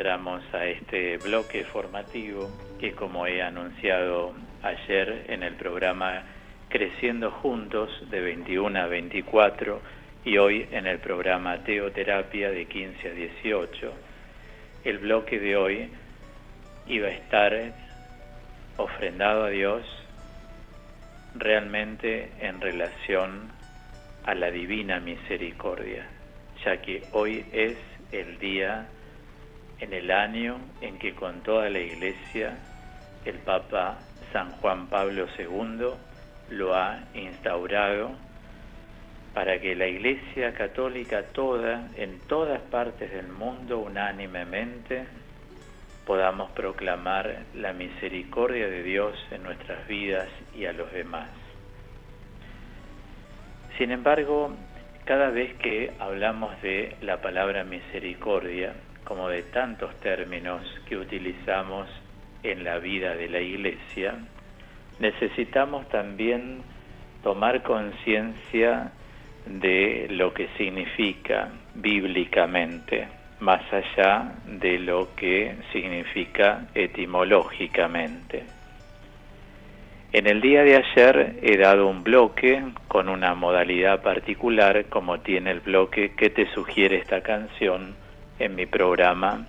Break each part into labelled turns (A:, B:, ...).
A: entramos a este bloque formativo que, como he anunciado ayer en el programa Creciendo Juntos de 21 a 24 y hoy en el programa Teoterapia de 15 a 18, el bloque de hoy iba a estar ofrendado a Dios realmente en relación a la divina misericordia, ya que hoy es el día en el año en que con toda la Iglesia el Papa San Juan Pablo II lo ha instaurado para que la Iglesia Católica toda, en todas partes del mundo, unánimemente, podamos proclamar la misericordia de Dios en nuestras vidas y a los demás. Sin embargo, cada vez que hablamos de la palabra misericordia, como de tantos términos que utilizamos en la vida de la Iglesia, necesitamos también tomar conciencia de lo que significa bíblicamente, más allá de lo que significa etimológicamente. En el día de ayer he dado un bloque con una modalidad particular, como tiene el bloque que te sugiere esta canción en mi programa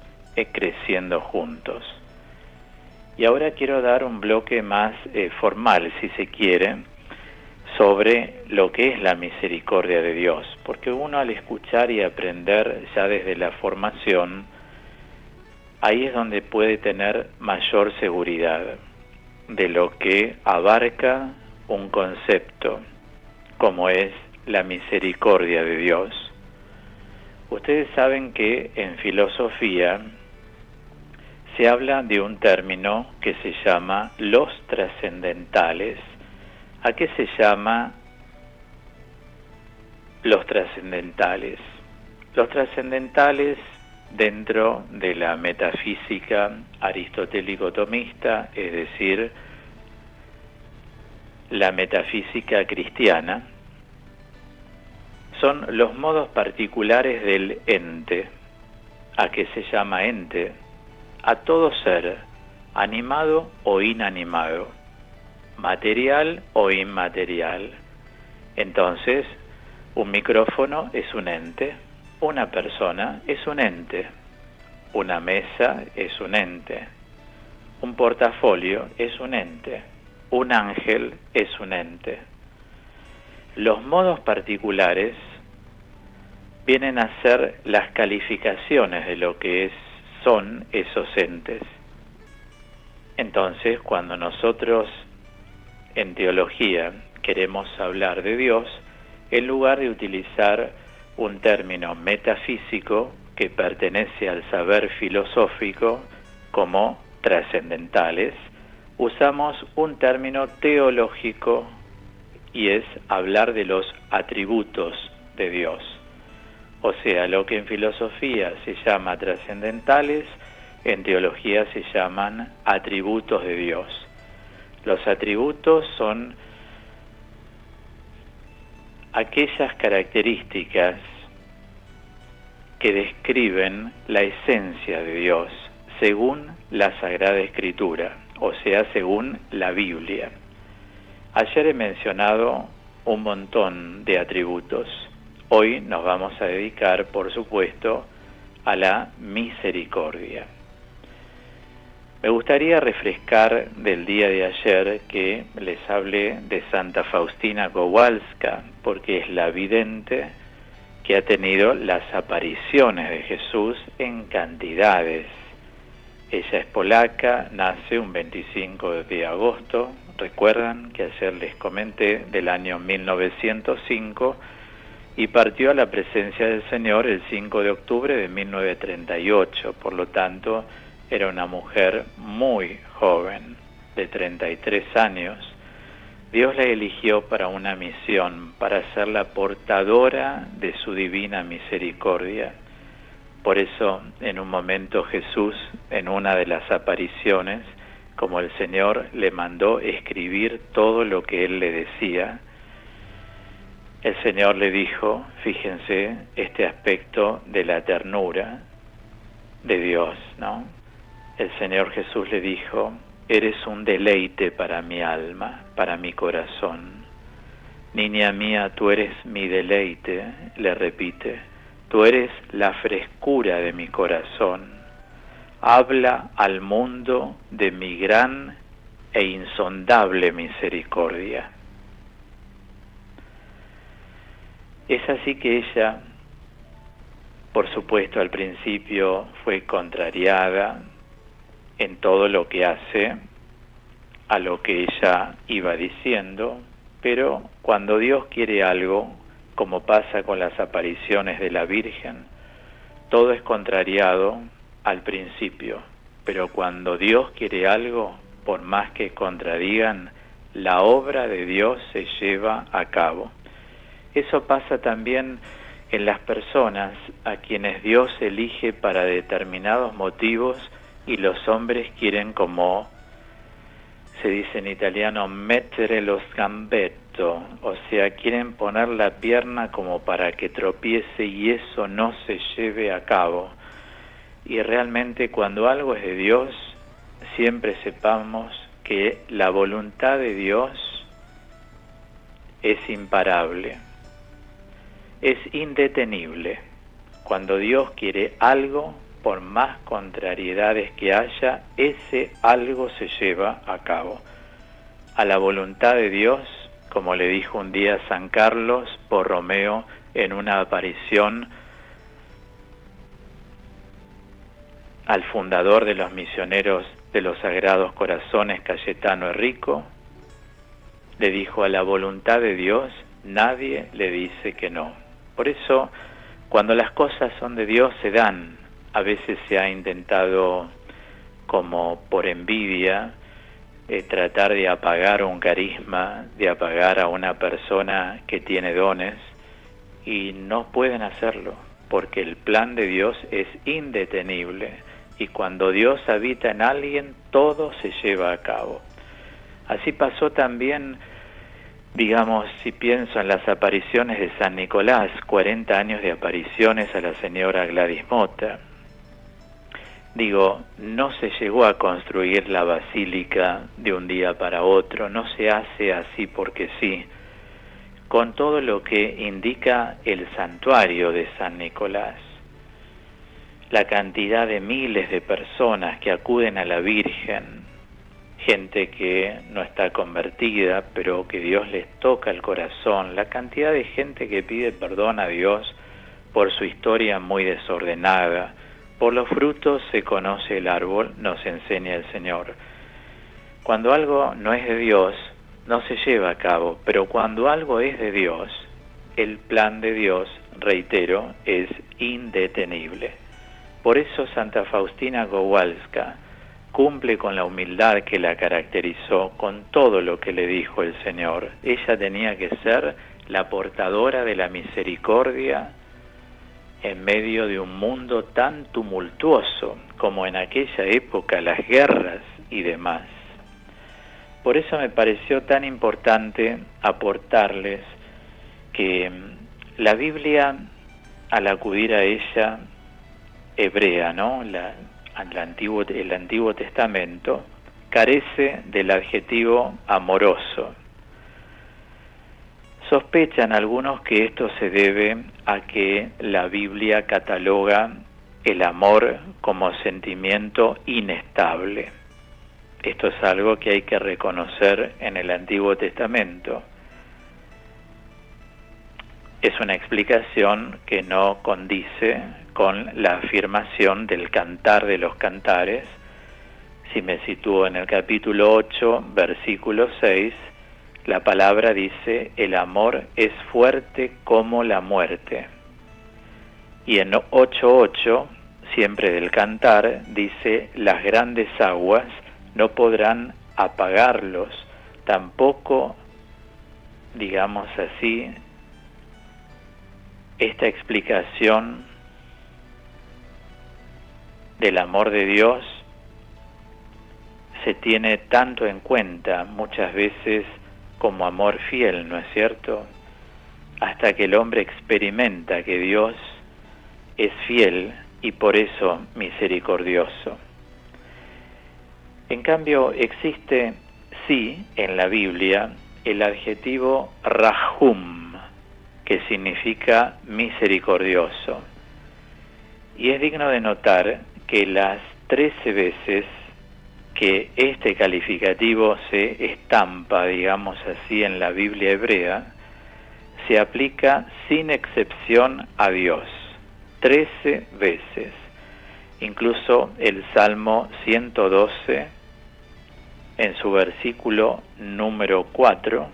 A: Creciendo Juntos. Y ahora quiero dar un bloque más formal, si se quiere, sobre lo que es la misericordia de Dios, porque uno al escuchar y aprender ya desde la formación, ahí es donde puede tener mayor seguridad de lo que abarca un concepto como es la misericordia de Dios. Ustedes saben que en filosofía se habla de un término que se llama los trascendentales. ¿A qué se llama los trascendentales? Los trascendentales, dentro de la metafísica aristotélico-tomista, es decir, la metafísica cristiana, son los modos particulares del ente. ¿A qué se llama ente? A todo ser, animado o inanimado, material o inmaterial. Entonces, un micrófono es un ente, una persona es un ente, una mesa es un ente, un portafolio es un ente, un ángel es un ente. Los modos particulares vienen a ser las calificaciones de lo que son esos entes. Entonces, cuando nosotros en teología queremos hablar de Dios, en lugar de utilizar un término metafísico que pertenece al saber filosófico como trascendentales, usamos un término teológico y es hablar de los atributos de Dios. O sea, lo que en filosofía se llama trascendentales, en teología se llaman atributos de Dios. Los atributos son aquellas características que describen la esencia de Dios según la Sagrada Escritura, o sea, según la Biblia. Ayer he mencionado un montón de atributos. Hoy nos vamos a dedicar, por supuesto, a la misericordia. Me gustaría refrescar del día de ayer que les hablé de Santa Faustina Kowalska, porque es la vidente que ha tenido las apariciones de Jesús en cantidades. Ella es polaca, nace un 25 de agosto, recuerdan que ayer les comenté, del año 1905, y partió a la presencia del Señor el 5 de octubre de 1938, por lo tanto, era una mujer muy joven, de 33 años. Dios la eligió para una misión, para ser la portadora de su divina misericordia. Por eso, en un momento Jesús, en una de las apariciones, como el Señor le mandó escribir todo lo que Él le decía, el Señor le dijo, fíjense, este aspecto de la ternura, de Dios, ¿no? El Señor Jesús le dijo: eres un deleite para mi alma, para mi corazón. Niña mía, tú eres mi deleite, le repite, tú eres la frescura de mi corazón. Habla al mundo de mi gran e insondable misericordia. Es así que ella, por supuesto, al principio fue contrariada en todo lo que hace a lo que ella iba diciendo, pero cuando Dios quiere algo, como pasa con las apariciones de la Virgen, todo es contrariado al principio, pero cuando Dios quiere algo, por más que contradigan, la obra de Dios se lleva a cabo. Eso pasa también en las personas a quienes Dios elige para determinados motivos y los hombres quieren, como se dice en italiano, mettere lo sgambetto, o sea, quieren poner la pierna como para que tropiece y eso no se lleve a cabo. Y realmente cuando algo es de Dios, siempre sepamos que la voluntad de Dios es imparable, es indetenible. Cuando Dios quiere algo, por más contrariedades que haya, ese algo se lleva a cabo. A la voluntad de Dios, como le dijo un día San Carlos Borromeo en una aparición al fundador de los misioneros de los Sagrados Corazones, Cayetano Enrico, le dijo: a la voluntad de Dios nadie le dice que no. Por eso, cuando las cosas son de Dios, se dan. A veces se ha intentado, como por envidia, tratar de apagar un carisma, de apagar a una persona que tiene dones, y no pueden hacerlo, porque el plan de Dios es indetenible, y cuando Dios habita en alguien, todo se lleva a cabo. Así pasó también, digamos, si pienso en las apariciones de San Nicolás, 40 años de apariciones a la señora Gladys Mota. Digo, no se llegó a construir la basílica de un día para otro, no se hace así porque sí, con todo lo que indica el santuario de San Nicolás. La cantidad de miles de personas que acuden a la Virgen, gente que no está convertida, pero que Dios les toca el corazón, la cantidad de gente que pide perdón a Dios por su historia muy desordenada. Por los frutos se conoce el árbol, nos enseña el Señor. Cuando algo no es de Dios, no se lleva a cabo, pero cuando algo es de Dios, el plan de Dios, reitero, es indetenible. Por eso Santa Faustina Kowalska cumple con la humildad que la caracterizó, con todo lo que le dijo el Señor. Ella tenía que ser la portadora de la misericordia en medio de un mundo tan tumultuoso como en aquella época, las guerras y demás. Por eso me pareció tan importante aportarles que la Biblia, al acudir a ella, hebrea, ¿no? El Antiguo Testamento, carece del adjetivo amoroso. Sospechan algunos que esto se debe a que la Biblia cataloga el amor como sentimiento inestable. Esto es algo que hay que reconocer en el Antiguo Testamento. Es una explicación que no condice con la afirmación del Cantar de los Cantares. Si me sitúo en el capítulo 8, versículo 6, la palabra dice: el amor es fuerte como la muerte. Y en 8.8, siempre del Cantar, dice: las grandes aguas no podrán apagarlos, tampoco, digamos así, esta explicación del amor de Dios se tiene tanto en cuenta muchas veces como amor fiel, ¿no es cierto? Hasta que el hombre experimenta que Dios es fiel y por eso misericordioso. En cambio, existe sí en la Biblia el adjetivo rahum, que significa misericordioso. Y es digno de notar que las 13 veces que este calificativo se estampa, digamos así, en la Biblia hebrea, se aplica sin excepción a Dios. 13 veces. Incluso el Salmo 112, en su versículo número 4,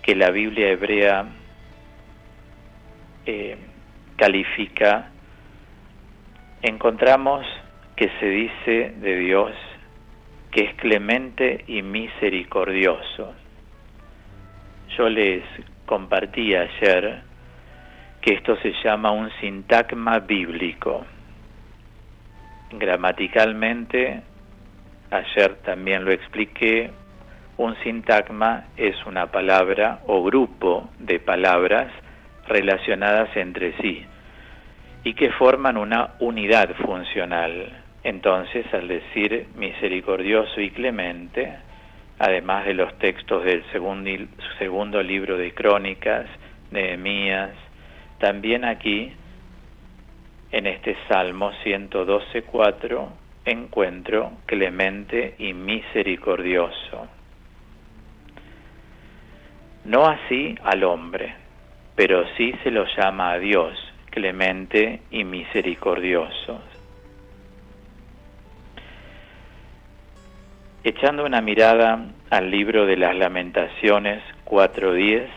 A: que la Biblia hebrea califica, encontramos que se dice de Dios que es clemente y misericordioso. Yo les compartí ayer que esto se llama un sintagma bíblico. Gramaticalmente, ayer también lo expliqué, un sintagma es una palabra o grupo de palabras relacionadas entre sí y que forman una unidad funcional. Entonces, al decir misericordioso y clemente, además de los textos del segundo libro de Crónicas, Nehemías, también aquí, en este Salmo 112:4, encuentro clemente y misericordioso. No así al hombre, pero sí se lo llama a Dios clemente y misericordioso. Echando una mirada al libro de las Lamentaciones 4:10,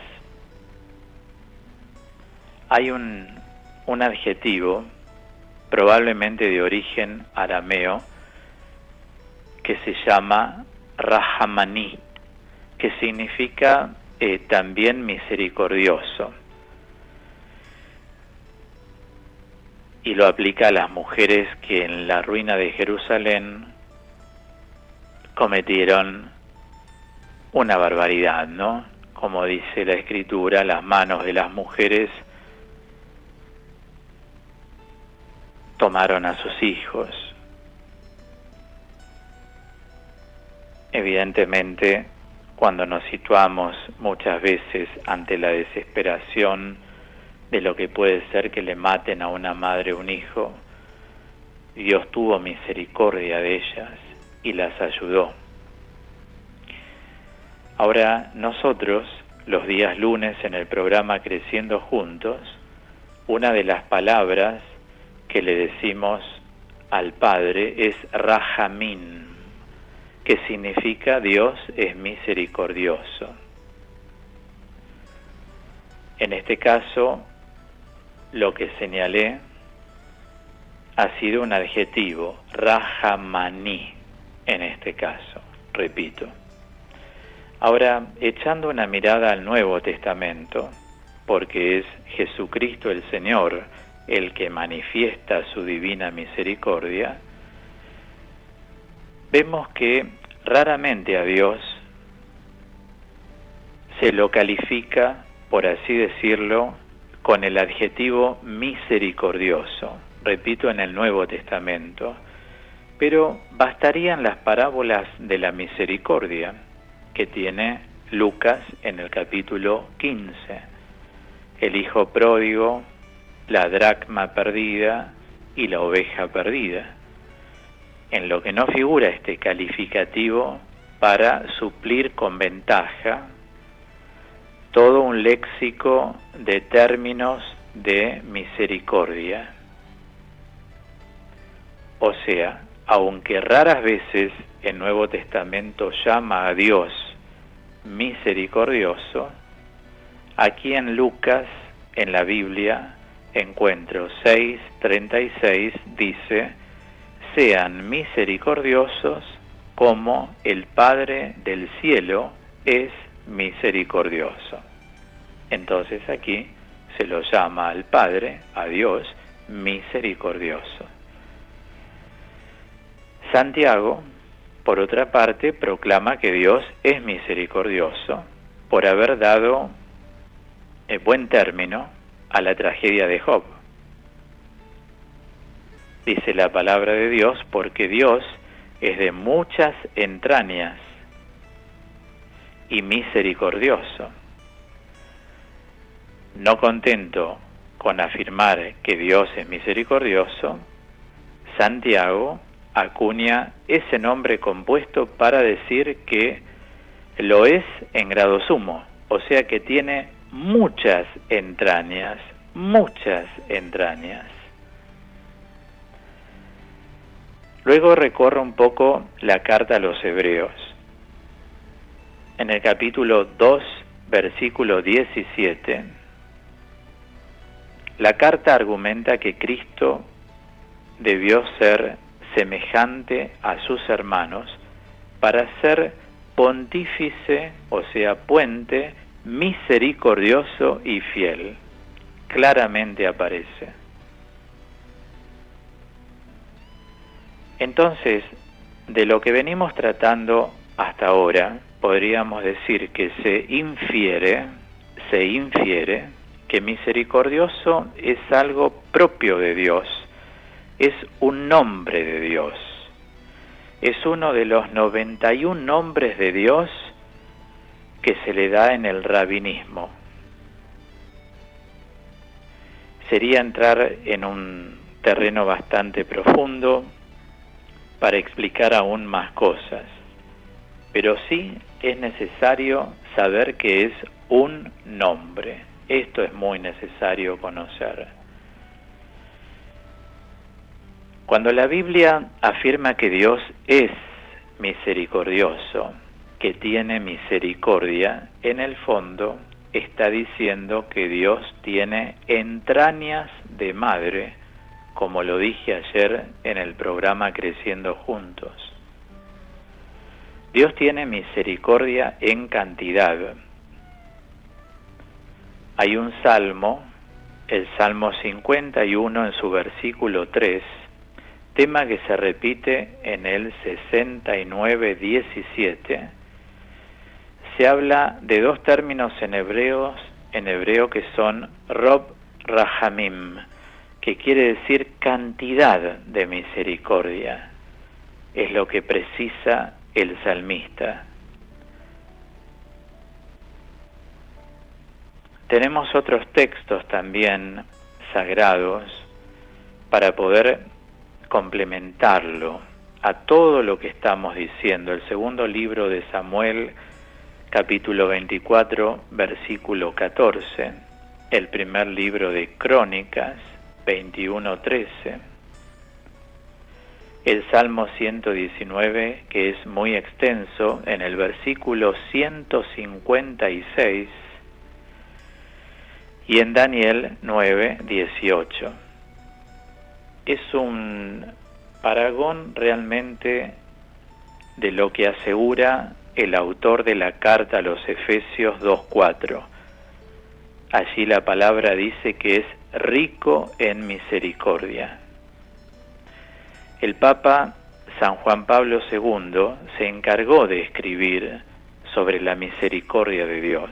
A: hay un adjetivo, probablemente de origen arameo, que se llama rahamani, que significa también misericordioso. Y lo aplica a las mujeres que en la ruina de Jerusalén cometieron una barbaridad, ¿no? Como dice la Escritura, las manos de las mujeres tomaron a sus hijos. Evidentemente, cuando nos situamos muchas veces ante la desesperación de lo que puede ser que le maten a una madre o un hijo, Dios tuvo misericordia de ellas y las ayudó. Ahora nosotros, los días lunes en el programa Creciendo Juntos, una de las palabras que le decimos al Padre es Rahamim, que significa Dios es misericordioso. En este caso, lo que señalé ha sido un adjetivo, Rahamani, en este caso, repito. Ahora, echando una mirada al Nuevo Testamento, porque es Jesucristo el Señor el que manifiesta su divina misericordia, vemos que raramente a Dios se lo califica, por así decirlo, con el adjetivo misericordioso, repito, en el Nuevo Testamento, pero bastarían las parábolas de la misericordia que tiene Lucas en el capítulo 15, el hijo pródigo, la dracma perdida y la oveja perdida, en lo que no figura este calificativo para suplir con ventaja todo un léxico de términos de misericordia. O sea, aunque raras veces el Nuevo Testamento llama a Dios misericordioso, aquí en Lucas, en la Biblia, encuentro 6:36, dice: sean misericordiosos como el Padre del cielo es misericordioso. Entonces aquí se lo llama al Padre, a Dios, misericordioso. Santiago, por otra parte, proclama que Dios es misericordioso por haber dado buen término a la tragedia de Job. dice la palabra de Dios, porque Dios es de muchas entrañas y misericordioso. No contento con afirmar que Dios es misericordioso, Santiago acuña ese nombre compuesto para decir que lo es en grado sumo, o sea que tiene muchas entrañas, muchas entrañas. Luego recorre un poco la carta a los Hebreos. En el capítulo 2, versículo 17, la carta argumenta que Cristo debió ser semejante a sus hermanos para ser pontífice, o sea, puente, misericordioso y fiel. Claramente aparece. Entonces, de lo que venimos tratando hasta ahora, podríamos decir que se infiere que misericordioso es algo propio de Dios, es un nombre de Dios, es uno de los 91 nombres de Dios que se le da en el rabinismo. Sería entrar en un terreno bastante profundo para explicar aún más cosas, pero sí es necesario saber que es un nombre. Esto es muy necesario conocer. Cuando la Biblia afirma que Dios es misericordioso, que tiene misericordia, en el fondo está diciendo que Dios tiene entrañas de madre, como lo dije ayer en el programa Creciendo Juntos. Dios tiene misericordia en cantidad. Hay un salmo, el Salmo 51 en su versículo 3, tema que se repite en el 69:17. Se habla de dos términos en hebreo que son Rob Rahamim, que quiere decir cantidad de misericordia. Es lo que precisa el salmista. Tenemos otros textos también sagrados para poder complementarlo a todo lo que estamos diciendo. El segundo libro de Samuel, capítulo 24, versículo 14. El primer libro de Crónicas, 21:13. El Salmo 119, que es muy extenso, en el versículo 156. Y en Daniel 9:18. Es un paragón realmente de lo que asegura el autor de la carta a los Efesios 2:4. Allí la palabra dice que es rico en misericordia. El Papa San Juan Pablo II se encargó de escribir sobre la misericordia de Dios.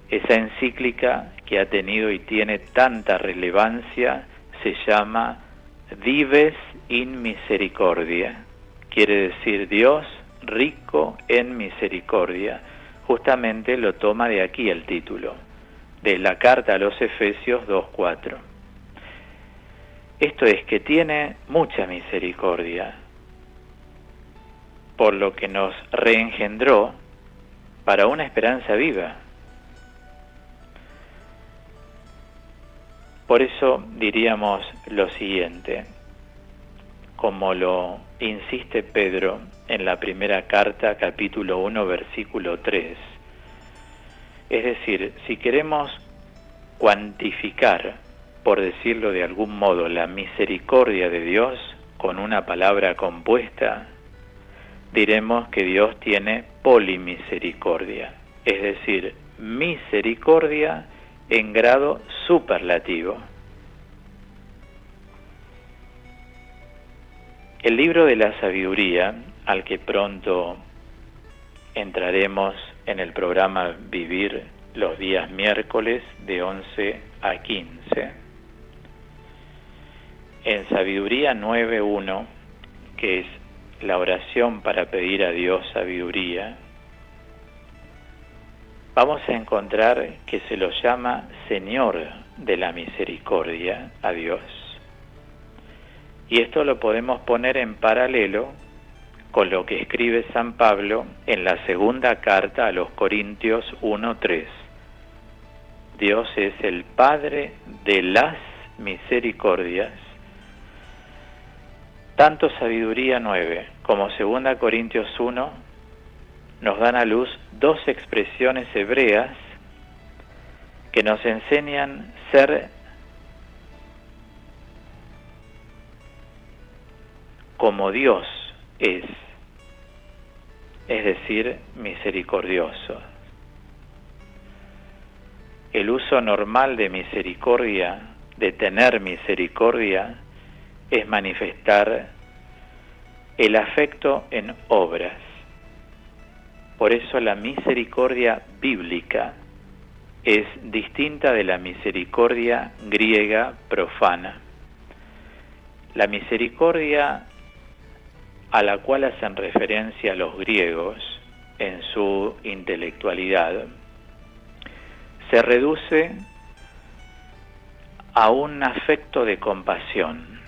A: Esa encíclica que ha tenido y tiene tanta relevancia se llama Dives in Misericordia. Quiere decir Dios rico en misericordia. Justamente lo toma de aquí el título, de la carta a los Efesios 2:4. Esto es que tiene mucha misericordia, por lo que nos reengendró para una esperanza viva. Por eso diríamos lo siguiente, como lo insiste Pedro en la primera carta, capítulo 1, versículo 3. Es decir, si queremos cuantificar, por decirlo de algún modo, la misericordia de Dios con una palabra compuesta, diremos que Dios tiene polimisericordia, es decir, misericordia en grado superlativo. El libro de la sabiduría, al que pronto entraremos en el programa Vivir los días miércoles de 11 a 15, En Sabiduría 9.1, que es la oración para pedir a Dios sabiduría, vamos a encontrar que se lo llama Señor de la misericordia a Dios. Y esto lo podemos poner en paralelo con lo que escribe San Pablo en la segunda carta a los Corintios 1.3. Dios es el Padre de las misericordias. Tanto Sabiduría 9 como 2 Corintios 1 nos dan a luz dos expresiones hebreas que nos enseñan ser como Dios es decir, misericordioso. El uso normal de misericordia, de tener misericordia, es manifestar el afecto en obras. Por eso la misericordia bíblica es distinta de la misericordia griega profana. La misericordia a la cual hacen referencia los griegos en su intelectualidad se reduce a un afecto de compasión.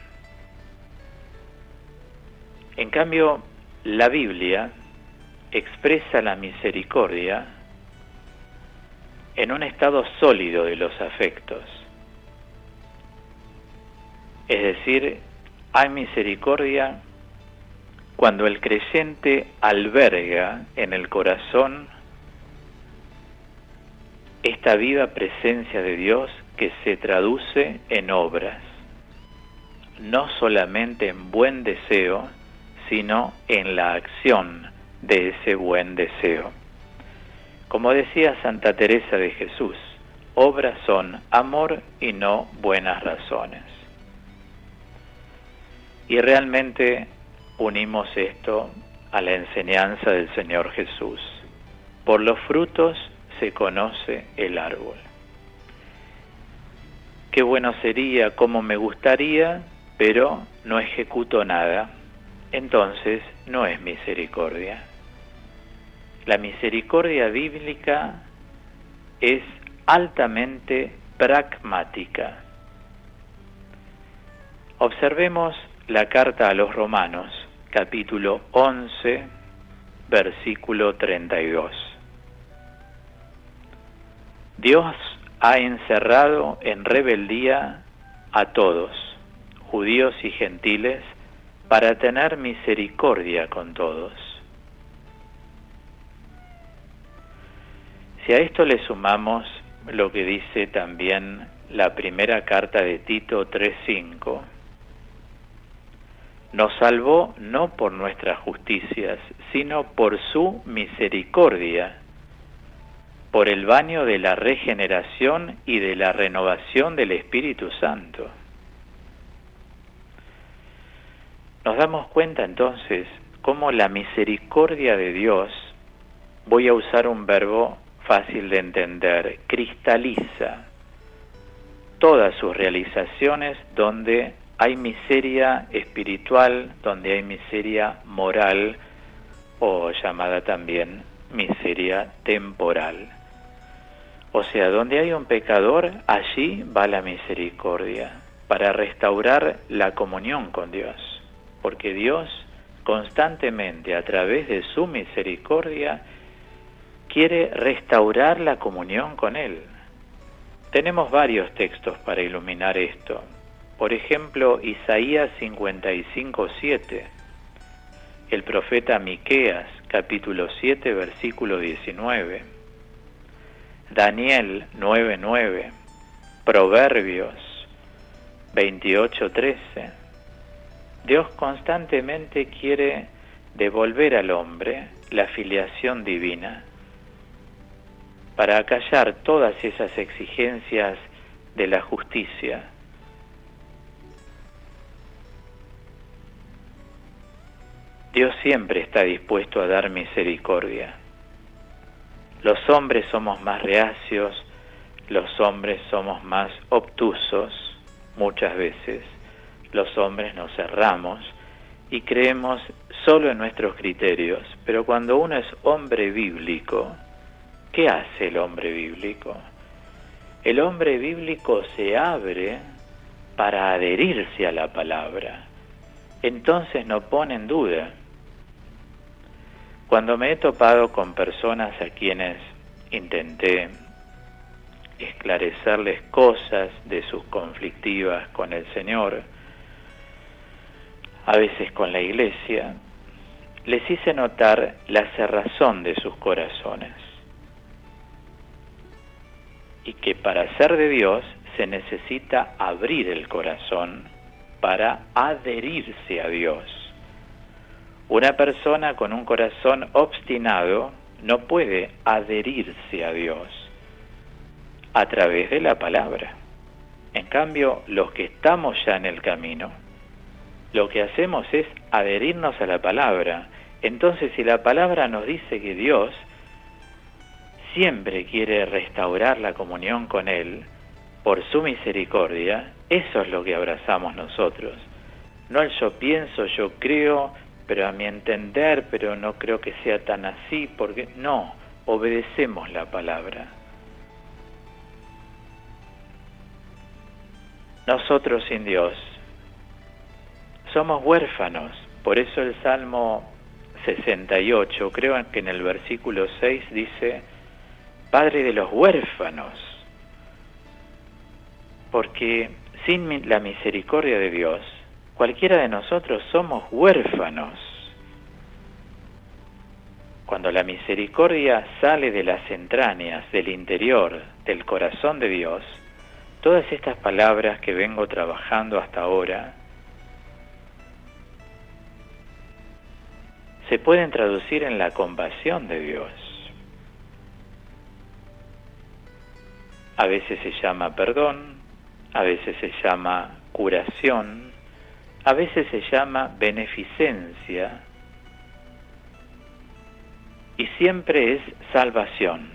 A: En cambio, la Biblia expresa la misericordia en un estado sólido de los afectos. Es decir, hay misericordia cuando el creyente alberga en el corazón esta viva presencia de Dios que se traduce en obras, no solamente en buen deseo, sino en la acción de ese buen deseo. Como decía Santa Teresa de Jesús, obras son amor y no buenas razones. Y realmente unimos esto a la enseñanza del Señor Jesús. Por los frutos se conoce el árbol. Qué bueno sería, cómo me gustaría, pero no ejecuto nada. Entonces no es misericordia. La misericordia bíblica es altamente pragmática. Observemos la carta a los Romanos, capítulo 11, versículo 32. Dios ha encerrado en rebeldía a todos, judíos y gentiles, para tener misericordia con todos. Si a esto le sumamos lo que dice también la primera carta de Tito 3:5, nos salvó no por nuestras justicias, sino por su misericordia, por el baño de la regeneración y de la renovación del Espíritu Santo. Nos damos cuenta entonces cómo la misericordia de Dios, voy a usar un verbo fácil de entender, cristaliza todas sus realizaciones donde hay miseria espiritual, donde hay miseria moral o llamada también miseria temporal. O sea, donde hay un pecador, allí va la misericordia para restaurar la comunión con Dios, porque Dios constantemente a través de su misericordia quiere restaurar la comunión con Él. Tenemos varios textos para iluminar esto. Por ejemplo, Isaías 55:7, el profeta Miqueas, capítulo 7, versículo 19, Daniel 9:9, Proverbios 28:13. Dios constantemente quiere devolver al hombre la filiación divina para acallar todas esas exigencias de la justicia. Dios siempre está dispuesto a dar misericordia. Los hombres somos más reacios, los hombres somos más obtusos muchas veces, Los hombres nos cerramos y creemos solo en nuestros criterios, pero cuando uno es hombre bíblico, ¿qué hace el hombre bíblico? El hombre bíblico se abre para adherirse a la palabra, entonces no pone en duda. Cuando me he topado con personas a quienes intenté esclarecerles cosas de sus conflictivas con el Señor, a veces con la iglesia, les hice notar la cerrazón de sus corazones y que para ser de Dios se necesita abrir el corazón para adherirse a Dios. Una persona con un corazón obstinado no puede adherirse a Dios a través de la palabra. En cambio, los que estamos ya en el camino, lo que hacemos es adherirnos a la palabra. Entonces, si la palabra nos dice que Dios siempre quiere restaurar la comunión con Él por su misericordia, eso es lo que abrazamos nosotros. No el yo pienso, yo creo, pero a mi entender, pero no creo que sea tan así, porque no, obedecemos la palabra. Nosotros sin Dios somos huérfanos, por eso el Salmo 68, creo que en el versículo 6 dice, Padre de los huérfanos, porque sin la misericordia de Dios, cualquiera de nosotros somos huérfanos. Cuando la misericordia sale de las entrañas, del interior, del corazón de Dios, todas estas palabras que vengo trabajando hasta ahora se pueden traducir en la compasión de Dios. A veces se llama perdón, a veces se llama curación, a veces se llama beneficencia, y siempre es salvación,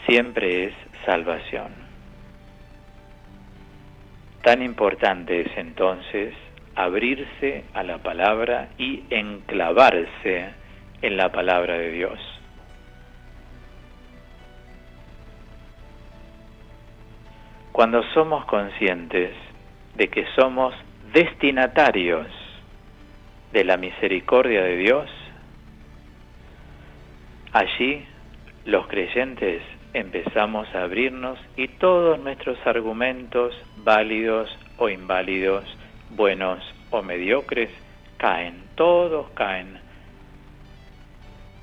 A: siempre es salvación. Tan importante es entonces abrirse a la palabra y enclavarse en la palabra de Dios. Cuando somos conscientes de que somos destinatarios de la misericordia de Dios, allí los creyentes empezamos a abrirnos y todos nuestros argumentos, válidos o inválidos, buenos o mediocres, caen, todos caen,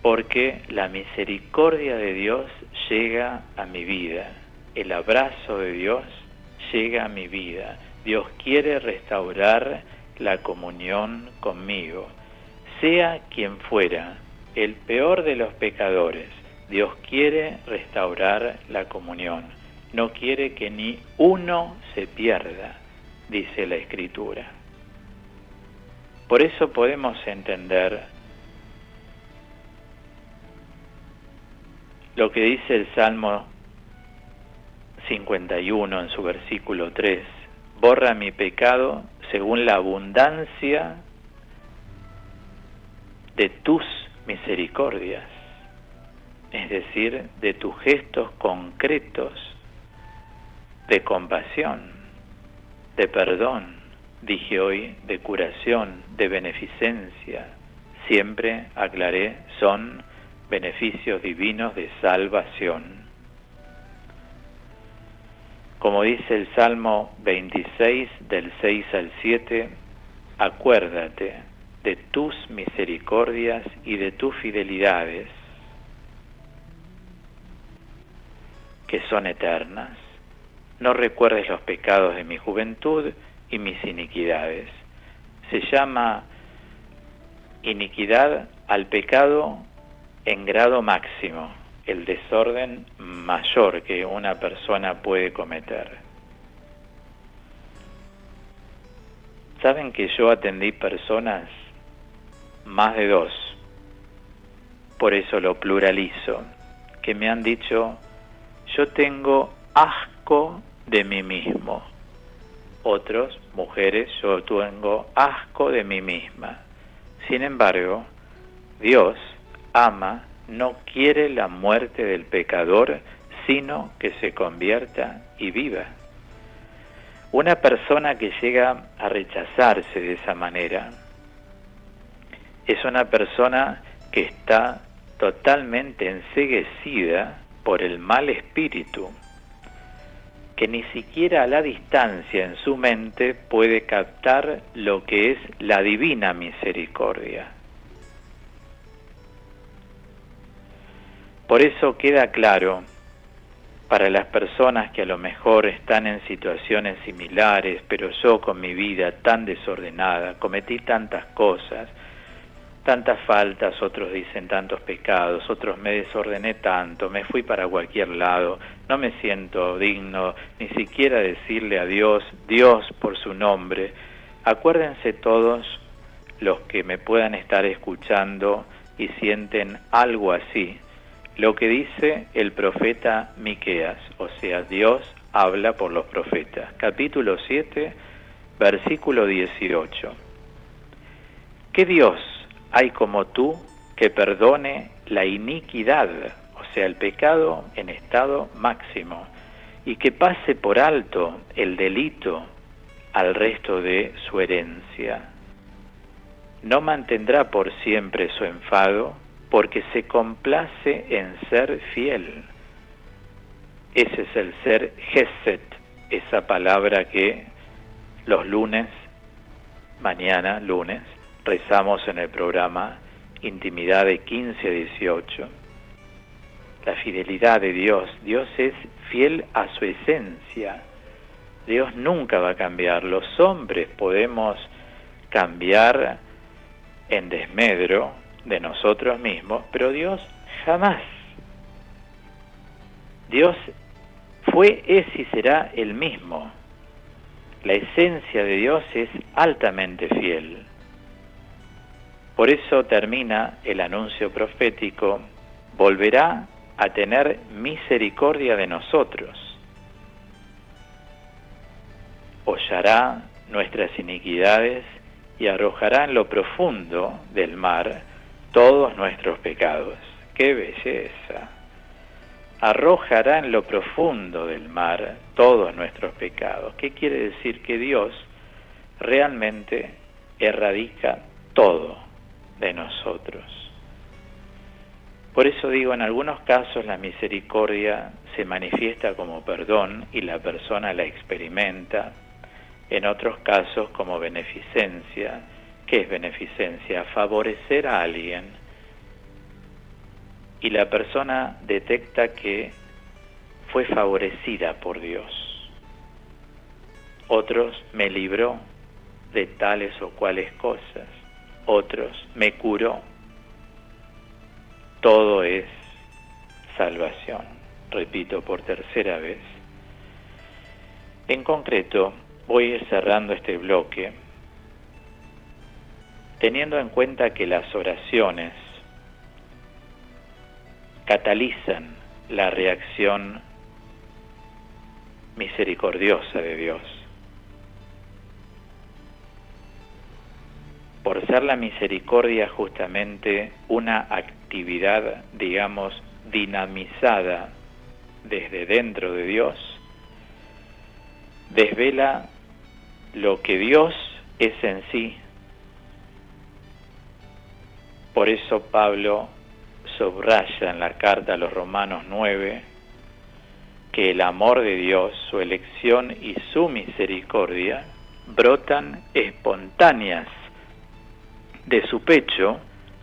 A: porque la misericordia de Dios llega a mi vida, el abrazo de Dios llega a mi vida. Dios quiere restaurar la comunión conmigo, sea quien fuera, el peor de los pecadores. Dios quiere restaurar la comunión, no quiere que ni uno se pierda, dice la Escritura. Por eso podemos entender lo que dice el Salmo 51 en su versículo 3, borra mi pecado según la abundancia de tus misericordias, es decir, de tus gestos concretos de compasión, de perdón, dije hoy, de curación, de beneficencia. Siempre aclaré, son beneficios divinos de salvación. Como dice el Salmo 26, del 6 al 7, acuérdate de tus misericordias y de tus fidelidades, que son eternas. No recuerdes los pecados de mi juventud y mis iniquidades. Se llama iniquidad al pecado en grado máximo, el desorden mayor que una persona puede cometer. ¿Saben que yo atendí personas, más de 2, por eso lo pluralizo, que me han dicho, yo tengo asco de mí mismo, Otros, mujeres, yo tengo asco de mí misma. Sin embargo, Dios ama, no quiere la muerte del pecador, sino que se convierta y viva. Una persona que llega a rechazarse de esa manera es una persona que está totalmente enceguecida por el mal espíritu, que ni siquiera a la distancia en su mente puede captar lo que es la divina misericordia. Por eso queda claro para las personas que a lo mejor están en situaciones similares, pero yo con mi vida tan desordenada, cometí tantas cosas, tantas faltas, otros dicen tantos pecados, otros me desordené tanto, me fui para cualquier lado, no me siento digno ni siquiera decirle a Dios, Dios por su nombre. Acuérdense todos los que me puedan estar escuchando y sienten algo así, lo que dice el profeta Miqueas, o sea, Dios habla por los profetas. Capítulo 7, versículo 18. ¿Qué Dios hay como tú que perdone la iniquidad, o sea, el pecado en estado máximo, y que pase por alto el delito al resto de su herencia? No mantendrá por siempre su enfado, porque se complace en ser fiel. Ese es el ser Gesed, esa palabra que los lunes, mañana lunes, rezamos en el programa Intimidad de 15 a 18. La fidelidad de Dios. Dios es fiel a su esencia. Dios nunca va a cambiar. Los hombres podemos cambiar en desmedro de nosotros mismos, pero Dios jamás. Dios fue, es y será el mismo. La esencia de Dios es altamente fiel. Por eso termina el anuncio profético: volverá a tener misericordia de nosotros, hollará nuestras iniquidades y arrojará en lo profundo del mar todos nuestros pecados. ¡Qué belleza! Arrojará en lo profundo del mar todos nuestros pecados. ¿Qué quiere decir? Que Dios realmente erradica todo de nosotros. Por eso digo, en algunos casos la misericordia se manifiesta como perdón y la persona la experimenta, en otros casos como beneficencia. ¿Qué es beneficencia? Favorecer a alguien y la persona detecta que fue favorecida por Dios. Otros, me libró de tales o cuales cosas. Otros, me curó. Todo es salvación. Repito por tercera vez. En concreto, voy a ir cerrando este bloque teniendo en cuenta que las oraciones catalizan la reacción misericordiosa de Dios. Por ser la misericordia justamente una actividad, digamos, dinamizada desde dentro de Dios, desvela lo que Dios es en sí. Por eso Pablo subraya en la carta a los Romanos 9 que el amor de Dios, su elección y su misericordia brotan espontáneas de su pecho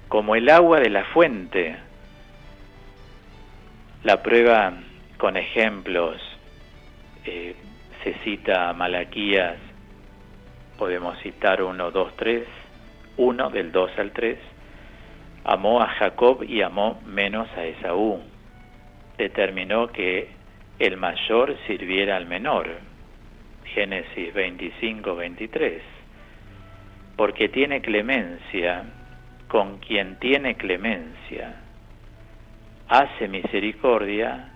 A: como el agua de la fuente. La prueba con ejemplos, se cita a Malaquías, podemos citar 1, 2, 3, 1 del 2 al 3, amó a Jacob y amó menos a Esaú, determinó que el mayor sirviera al menor, Génesis 25, 23, porque tiene clemencia con quien tiene clemencia, hace misericordia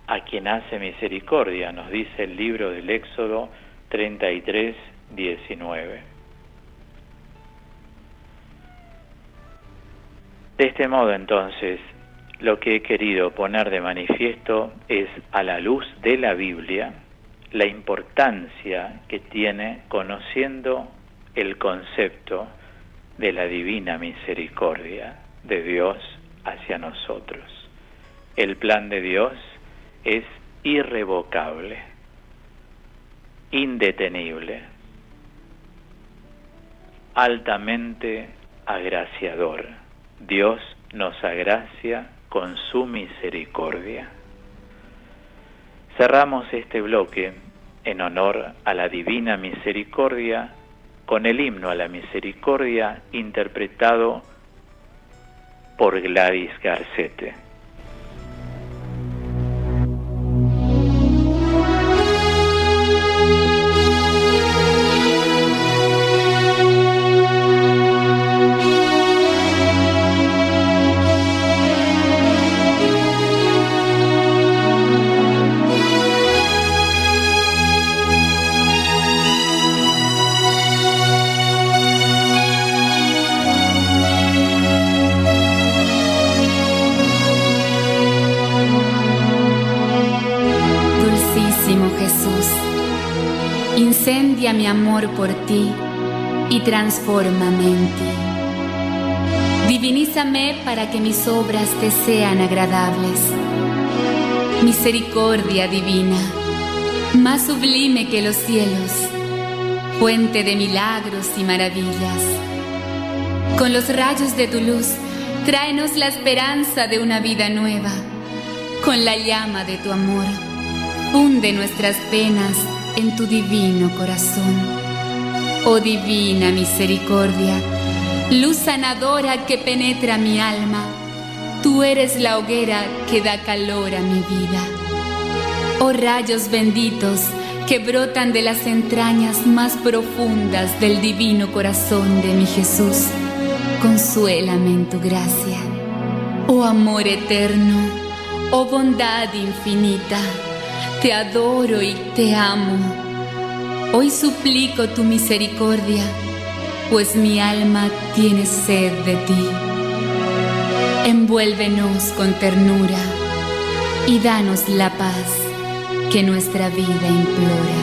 A: a quien hace misericordia, nos dice el libro del Éxodo 33:19. De este modo, entonces, lo que he querido poner de manifiesto es, a la luz de la Biblia, la importancia que tiene conociendo el concepto de la divina misericordia de Dios hacia nosotros. El plan de Dios es irrevocable, indetenible, altamente agraciador. Dios nos agracia con su misericordia. Cerramos este bloque en honor a la divina misericordia con el himno a la misericordia interpretado por Gladys Garcete.
B: Incendia mi amor por ti y transfórmame en ti. Divinízame para que mis obras te sean agradables. Misericordia divina, más sublime que los cielos, fuente de milagros y maravillas. Con los rayos de tu luz, tráenos la esperanza de una vida nueva. Con la llama de tu amor, funde nuestras penas en tu divino corazón. Oh divina misericordia, luz sanadora que penetra mi alma, tú eres la hoguera que da calor a mi vida. Oh rayos benditos que brotan de las entrañas más profundas del divino corazón de mi Jesús, consuélame en tu gracia. Oh amor eterno, oh bondad infinita, te adoro y te amo. Hoy suplico tu misericordia, pues mi alma tiene sed de ti. Envuélvenos con ternura y danos la paz que nuestra vida implora.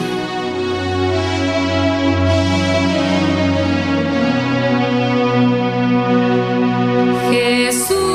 B: Jesús.